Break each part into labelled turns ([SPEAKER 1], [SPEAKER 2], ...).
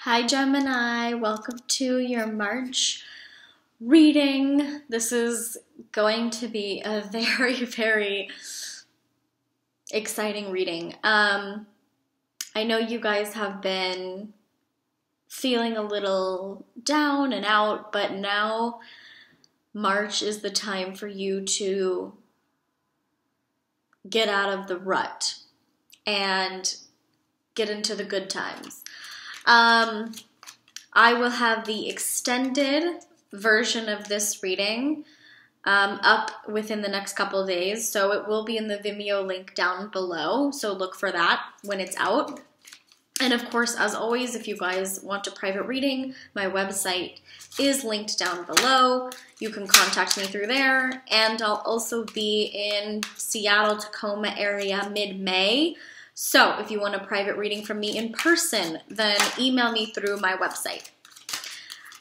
[SPEAKER 1] Hi Gemini, welcome to your March reading. This is going to be a very exciting reading. I know you guys have been feeling a little down and out, but now March is the time for you to get out of the rut and get into the good times. I will have the extended version of this reading up within the next couple of days, so it will be in the Vimeo link down below, so look for that when it's out. And of course, as always, if you guys want a private reading, my website is linked down below. You can contact me through there, and I'll also be in Seattle, Tacoma area mid-May. So if you want a private reading from me in person, then email me through my website.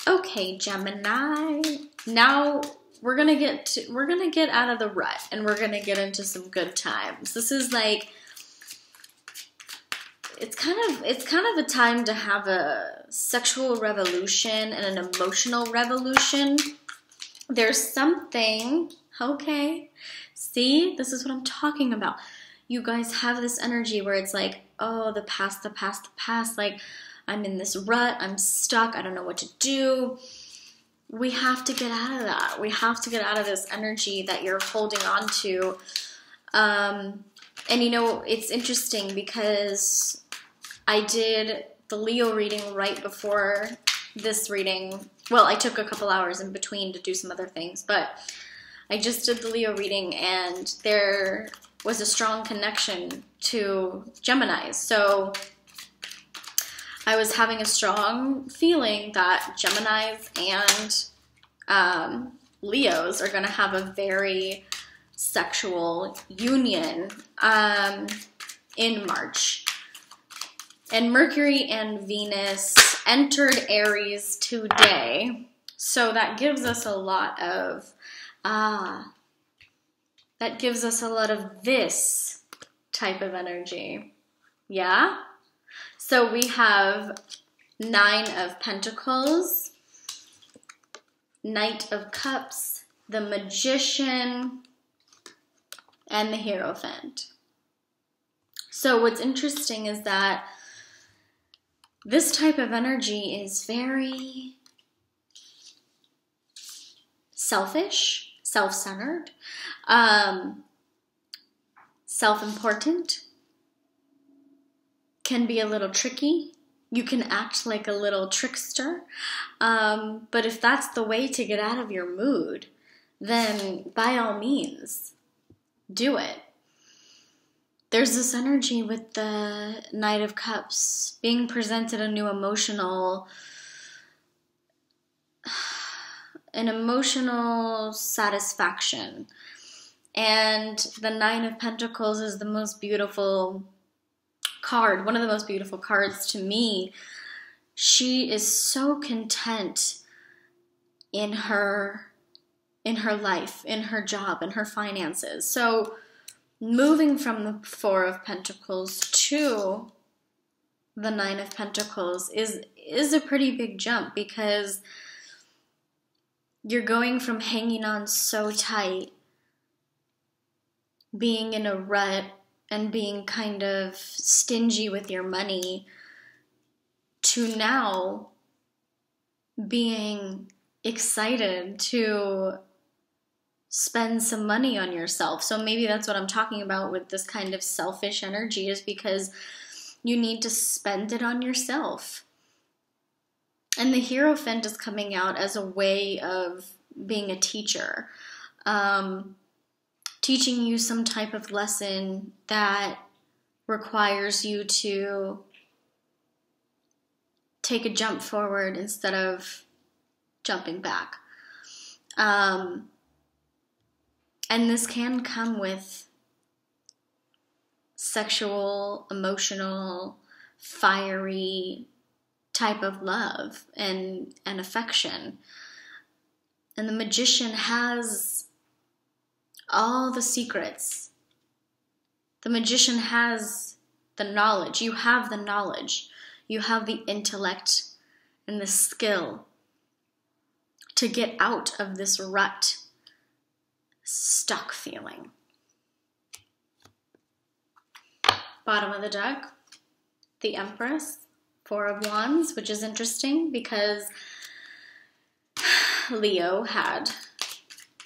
[SPEAKER 1] Okay, Gemini. Now we're gonna get out of the rut and we're gonna get into some good times. This is like it's kind of a time to have a sexual revolution and an emotional revolution. There's something, okay. See, this is what I'm talking about. You guys have this energy where it's like, oh, the past, like I'm in this rut, I'm stuck, I don't know what to do. We have to get out of that. We have to get out of this energy that you're holding on to. And you know, it's interesting because I did the Leo reading right before this reading. Well, I took a couple hours in between to do some other things, but I just did the Leo reading and there was a strong connection to Geminis. So I was having a strong feeling that Geminis and Leos are going to have a very sexual union in March. And Mercury and Venus entered Aries today. So that gives us a lot of this type of energy. Yeah? So we have 9 of Pentacles, Knight of Cups, the Magician, and the Hierophant. So what's interesting is that this type of energy is very selfish, self-centered, self-important, can be a little tricky. You can act like a little trickster. But if that's the way to get out of your mood, then by all means, do it. There's this energy with the Knight of Cups being presented a new emotional satisfaction. And the 9 of Pentacles is the most beautiful card, one of the most beautiful cards to me. She is so content in her life, in her job, in her finances. So moving from the 4 of Pentacles to the 9 of Pentacles is a pretty big jump, because you're going from hanging on so tight, being in a rut, and being kind of stingy with your money, to now being excited to spend some money on yourself. So maybe that's what I'm talking about with this kind of selfish energy, is because you need to spend it on yourself. And the Hierophant is coming out as a way of being a teacher, teaching you some type of lesson that requires you to take a jump forward instead of jumping back. And this can come with sexual, emotional, fiery type of love and affection. And the Magician has all the secrets. The Magician has the knowledge. You have the knowledge. You have the intellect and the skill to get out of this rut, stuck feeling. Bottom of the deck, the Empress, Four of Wands, which is interesting because Leo had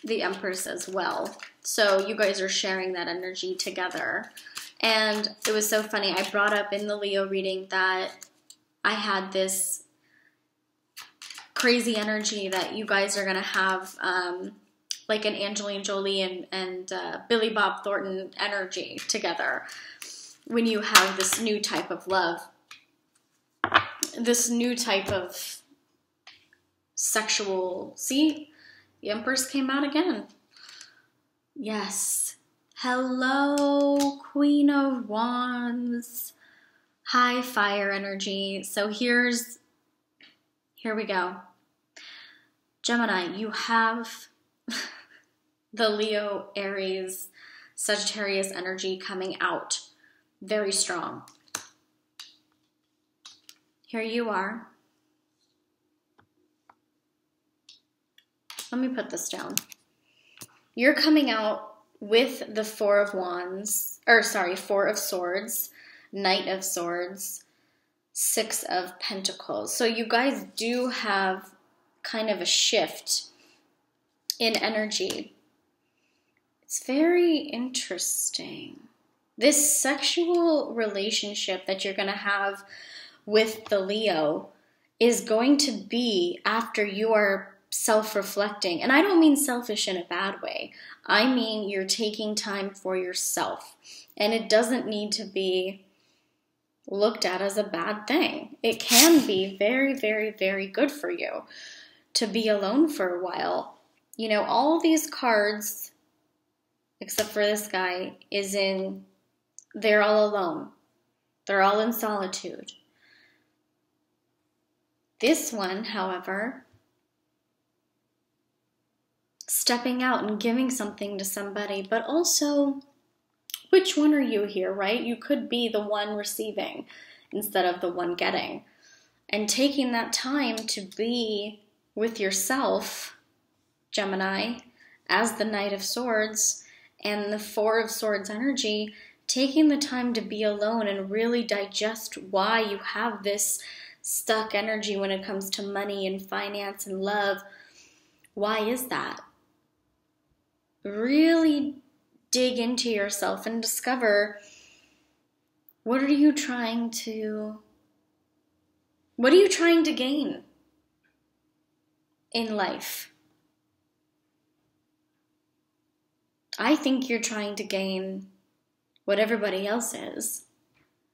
[SPEAKER 1] the Empress as well. So you guys are sharing that energy together. And it was so funny. I brought up in the Leo reading that I had this crazy energy that you guys are going to have like an Angelina Jolie and Billy Bob Thornton energy together when you have this new type of love, this new type of sexual, see, the Empress came out again. Yes. Hello, Queen of Wands. High fire energy. So here we go. Gemini, you have the Leo, Aries, Sagittarius energy coming out very strong. Here you are. Let me put this down. You're coming out with the Four of Swords, Knight of Swords, Six of Pentacles. So you guys do have kind of a shift in energy. It's very interesting. This sexual relationship that you're going to have with the Leo is going to be after you are self-reflecting. And I don't mean selfish in a bad way. I mean you're taking time for yourself. And it doesn't need to be looked at as a bad thing. It can be very, very, very good for you to be alone for a while. You know, all these cards, except for this guy, they're all alone. They're all in solitude. This one, however, stepping out and giving something to somebody, but also, which one are you here, right? You could be the one receiving instead of the one getting. And taking that time to be with yourself, Gemini, as the Knight of Swords and the Four of Swords energy, taking the time to be alone and really digest why you have this stuck energy when it comes to money and finance and love. Why is that? Really dig into yourself and discover what are you trying to gain in life? I think you're trying to gain what everybody else is.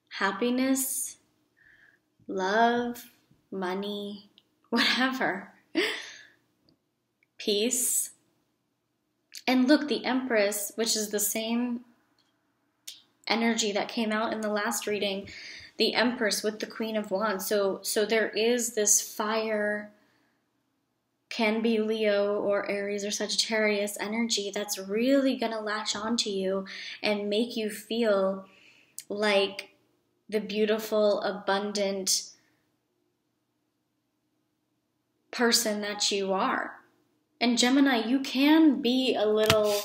[SPEAKER 1] Happiness, love, money, whatever. Peace. And look, the Empress, which is the same energy that came out in the last reading, the Empress with the Queen of Wands. So there is this fire, can be Leo or Aries or Sagittarius energy that's really going to latch onto you and make you feel like the beautiful, abundant person that you are. And Gemini, you can be a little,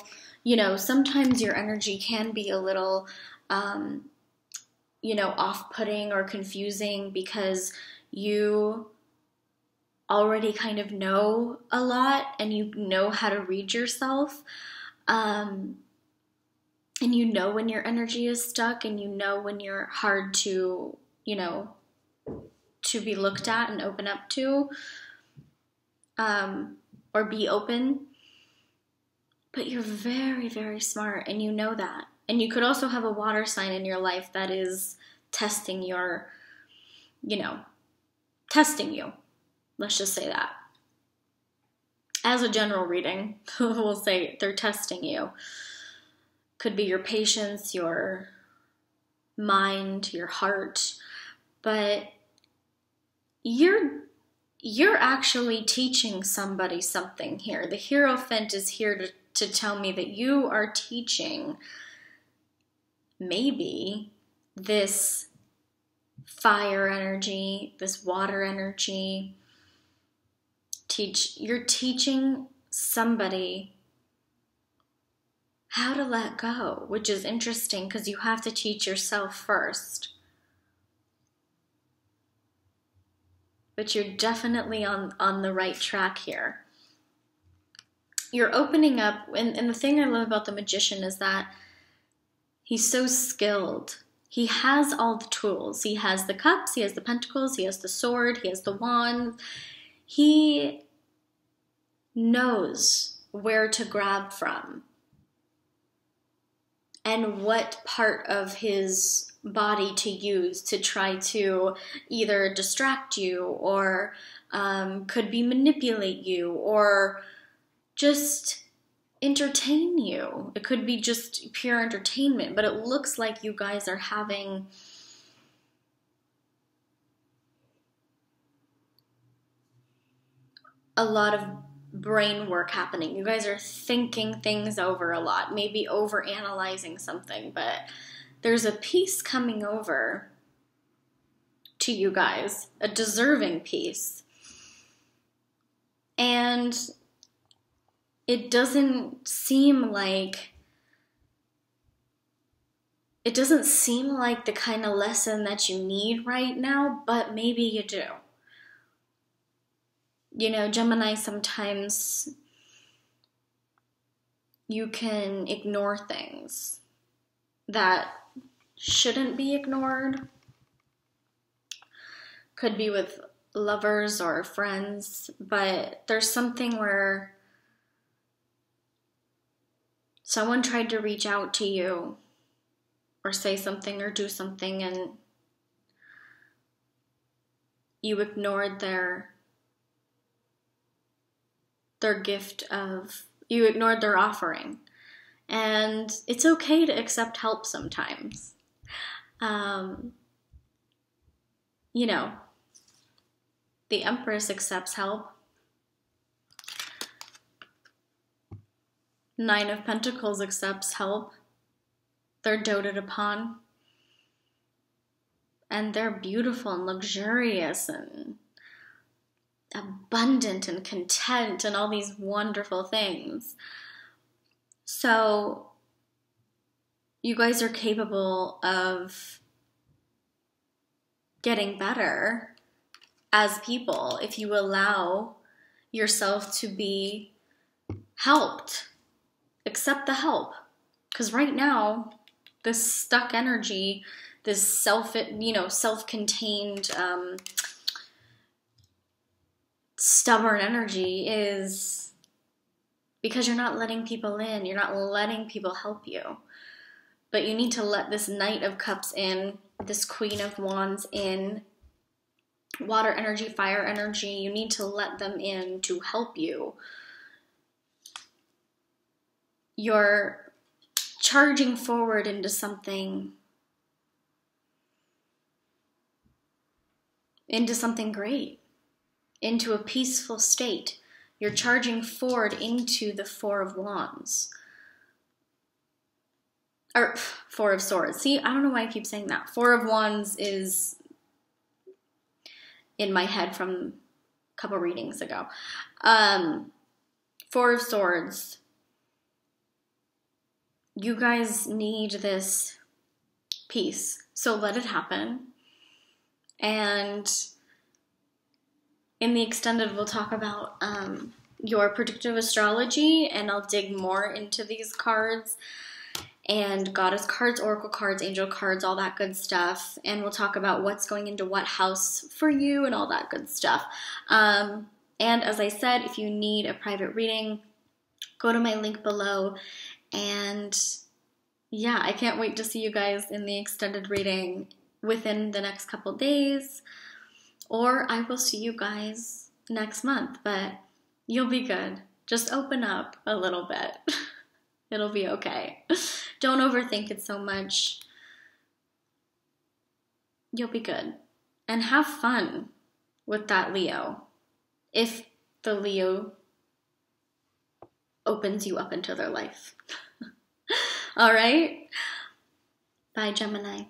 [SPEAKER 1] sometimes your energy can be a little, off-putting or confusing because you already kind of know a lot and you know how to read yourself. And you know when your energy is stuck and you know when you're hard to, to be looked at and open up to. Or be open, but you're very, very smart and you know that. And you could also have a water sign in your life that is testing testing you. Let's just say that. As a general reading, we'll say they're testing you. Could be your patience, your mind, your heart, but you're actually teaching somebody something here. The Hierophant is here to tell me that you are teaching maybe this fire energy, this water energy. You're teaching somebody how to let go, which is interesting because you have to teach yourself first. But you're definitely on the right track here. You're opening up, and the thing I love about the magician is that he's so skilled. He has all the tools. He has the cups, he has the pentacles, he has the sword, he has the wand. He knows where to grab from and what part of his body to use to try to either distract you or could be manipulate you or just entertain you. It could be just pure entertainment, but it looks like you guys are having a lot of brain work happening. You guys are thinking things over a lot, maybe over analyzing something, but there's a peace coming over to you guys, a deserving peace. And it doesn't seem like the kind of lesson that you need right now, but maybe you do. You know, Gemini, sometimes you can ignore things that shouldn't be ignored. Could be with lovers or friends, but there's something where someone tried to reach out to you or say something or do something and you ignored their gift of, you ignored their offering. And it's okay to accept help sometimes. You know, the Empress accepts help. Nine of Pentacles accepts help. They're doted upon. And they're beautiful and luxurious and abundant and content and all these wonderful things. So you guys are capable of getting better as people if you allow yourself to be helped. Accept the help. Because right now, this stuck energy, this self-contained, stubborn energy is because you're not letting people in. You're not letting people help you. But you need to let this Knight of Cups in, this Queen of Wands in, water energy, fire energy. You need to let them in to help you. You're charging forward into something great, into a peaceful state. You're charging forward into the Four of Wands. Or Four of Swords. See, I don't know why I keep saying that. Four of Wands is in my head from a couple readings ago. Four of Swords. You guys need this peace. So let it happen. And in the extended, we'll talk about your predictive astrology, and I'll dig more into these cards and goddess cards, oracle cards, angel cards, all that good stuff. And we'll talk about what's going into what house for you and all that good stuff. And as I said, if you need a private reading, go to my link below. And yeah, I can't wait to see you guys in the extended reading within the next couple days. Or I will see you guys next month, but you'll be good. Just open up a little bit. It'll be okay. Don't overthink it so much. You'll be good. And have fun with that Leo. If the Leo opens you up into their life. All right? Bye, Gemini.